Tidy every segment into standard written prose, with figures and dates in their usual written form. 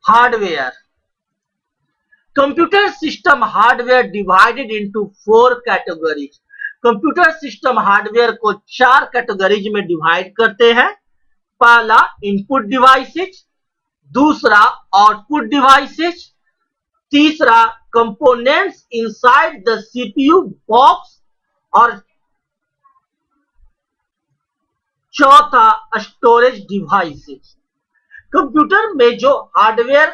Hardware. Computer system hardware divided into 4 categories. Computer system hardware को 4 categories में divide करते हैं। पहला इनपुट डिवाइसेज, दूसरा आउटपुट डिवाइसेज, तीसरा components inside the CPU box और चौथा स्टोरेज डिवाइसेज। कंप्यूटर में जो हार्डवेयर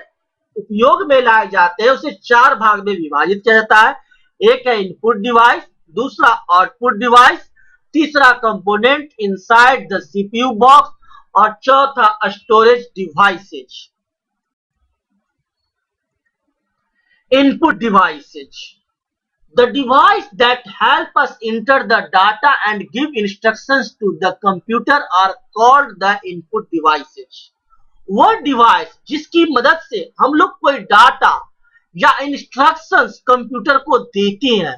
उपयोग में लाए जाते हैं उसे 4 भाग में विभाजित किया जाता है। एक है इनपुट डिवाइस, दूसरा आउटपुट डिवाइस, तीसरा component inside the CPU box और चौथा storage devices. Input devices, the device that help us enter the data and give instructions to the computer are called the input devices. वो device जिसकी मदद से हम लोग कोई डाटा या इंस्ट्रक्शंस कंप्यूटर को देते हैं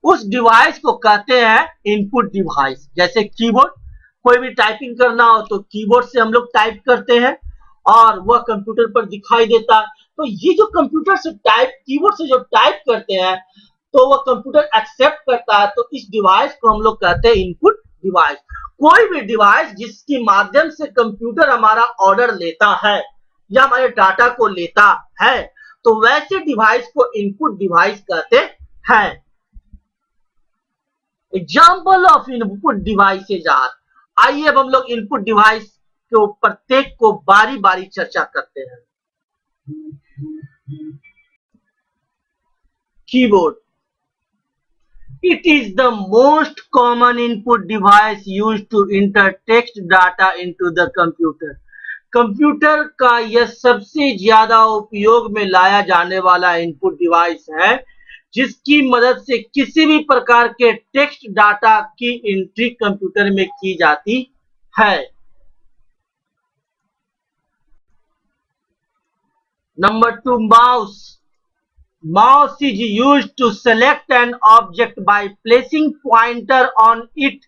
उस डिवाइस को कहते हैं इनपुट डिवाइस। जैसे कीबोर्ड, कोई भी टाइपिंग करना हो तो कीबोर्ड से हम लोग टाइप करते हैं और वह कंप्यूटर पर दिखाई देता है। तो ये जो कंप्यूटर से कीबोर्ड से जो टाइप करते हैं तो वह कंप्यूटर एक्सेप्ट करता है, तो इस डिवाइस को हम लोग कहते हैं इनपुट डिवाइस। कोई भी डिवाइस जिसके माध्यम से कंप्यूटर हमारा ऑर्डर लेता है या हमारे डाटा को लेता है तो वैसे डिवाइस को इनपुट डिवाइस कहते हैं। Example of input devices are, आइए अब हम लोग इनपुट डिवाइस के प्रत्येक को बारी बारी चर्चा करते हैं। Keyboard, it is the most common input device used to enter text data into the computer. Computer का यह सबसे ज्यादा उपयोग में लाया जाने वाला इनपुट डिवाइस है जिसकी मदद से किसी भी प्रकार के टेक्स्ट डाटा की एंट्री कंप्यूटर में की जाती है। Number 2, mouse. Mouse is used to select an object by placing pointer on it.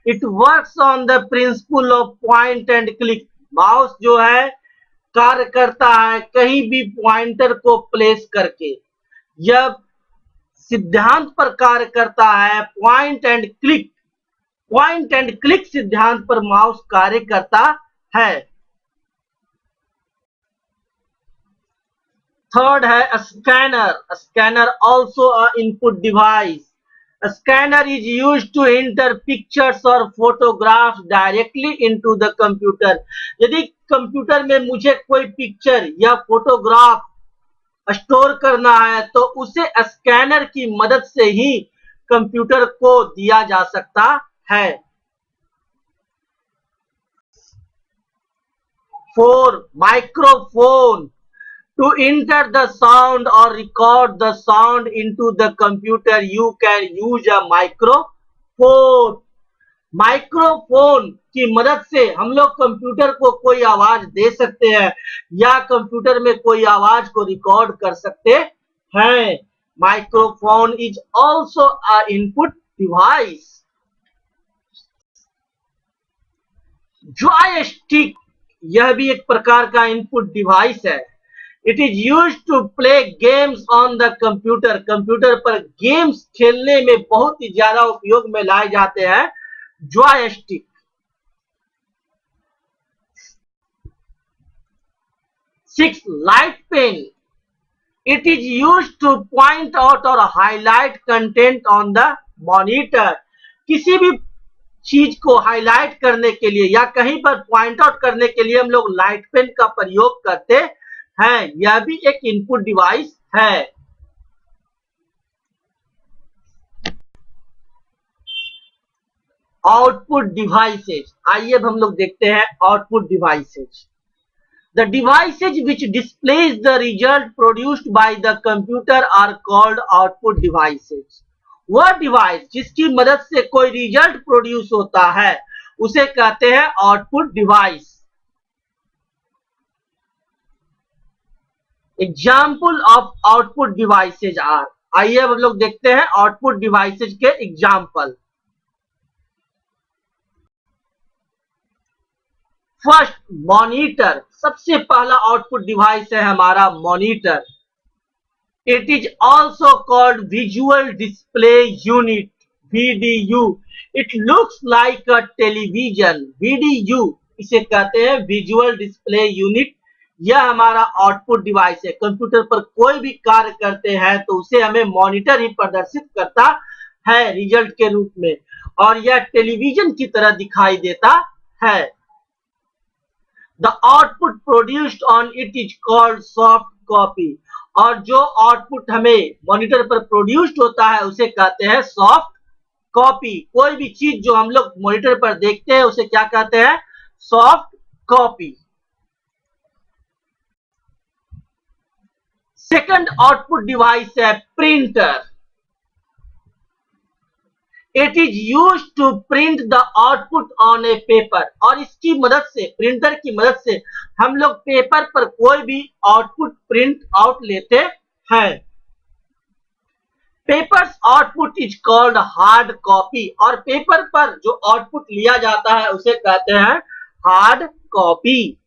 It works on the principle of point and click. Mouse जो है कार्य करता है कहीं भी पॉइंटर को प्लेस करके। यह सिद्धांत पर कार्य करता है point and click. Point and click सिद्धांत पर माउस कार्य करता है। थर्ड है scanner. Scanner also a input device. Scanner is used to enter pictures और photographs directly into the computer. यदि कंप्यूटर में मुझे कोई पिक्चर या फोटोग्राफ स्टोर करना है तो उसे स्कैनर की मदद से ही कंप्यूटर को दिया जा सकता है। 4, microphone. To enter the sound or record the sound into the computer, you can use a microphone. Microphone की मदद से हम लोग कंप्यूटर को कोई आवाज दे सकते हैं या कंप्यूटर में कोई आवाज को रिकॉर्ड कर सकते हैं। Microphone is also a input device. Joystick, यह भी एक प्रकार का इनपुट डिवाइस है। It is used to play games on the computer. Computer पर गेम्स खेलने में बहुत ही ज्यादा उपयोग में लाए जाते हैं joystick. 6, light pen. It is used to point out or highlight content on the monitor. किसी भी चीज को हाईलाइट करने के लिए या कहीं पर पॉइंट आउट करने के लिए हम लोग लाइट पेन का प्रयोग करते हैं। यह भी एक इनपुट डिवाइस है। आउटपुट डिवाइसेज, आइए अब हम लोग देखते हैं output devices. The devices which displays the result produced by the computer are called output devices. वह डिवाइस जिसकी मदद से कोई रिजल्ट प्रोड्यूस होता है उसे कहते हैं output device. Example of output devices are, आइए अब हम लोग देखते हैं आउटपुट डिवाइसेज के एग्जाम्पल। First, monitor. सबसे पहला आउटपुट डिवाइस है हमारा monitor. It is also called visual display unit, VDU। It looks like a television, VDU इसे कहते हैं विजुअल डिस्प्ले यूनिट। यह हमारा आउटपुट डिवाइस है। कंप्यूटर पर कोई भी कार्य करते हैं तो उसे हमें मॉनिटर ही प्रदर्शित करता है रिजल्ट के रूप में, और यह टेलीविजन की तरह दिखाई देता है। The output produced on it is called soft copy, और जो आउटपुट हमें मॉनिटर पर प्रोड्यूस्ड होता है उसे कहते हैं सॉफ्ट कॉपी। कोई भी चीज जो हम लोग मॉनिटर पर देखते हैं उसे क्या कहते हैं? Soft copy. Second output device है printer. It is use to print the output on a paper, और इसकी मदद से, प्रिंटर की मदद से हम लोग पेपर पर कोई भी आउटपुट प्रिंट आउट लेते हैं। Papers output is called hard copy, और पेपर पर जो आउटपुट लिया जाता है उसे कहते हैं हार्ड कॉपी।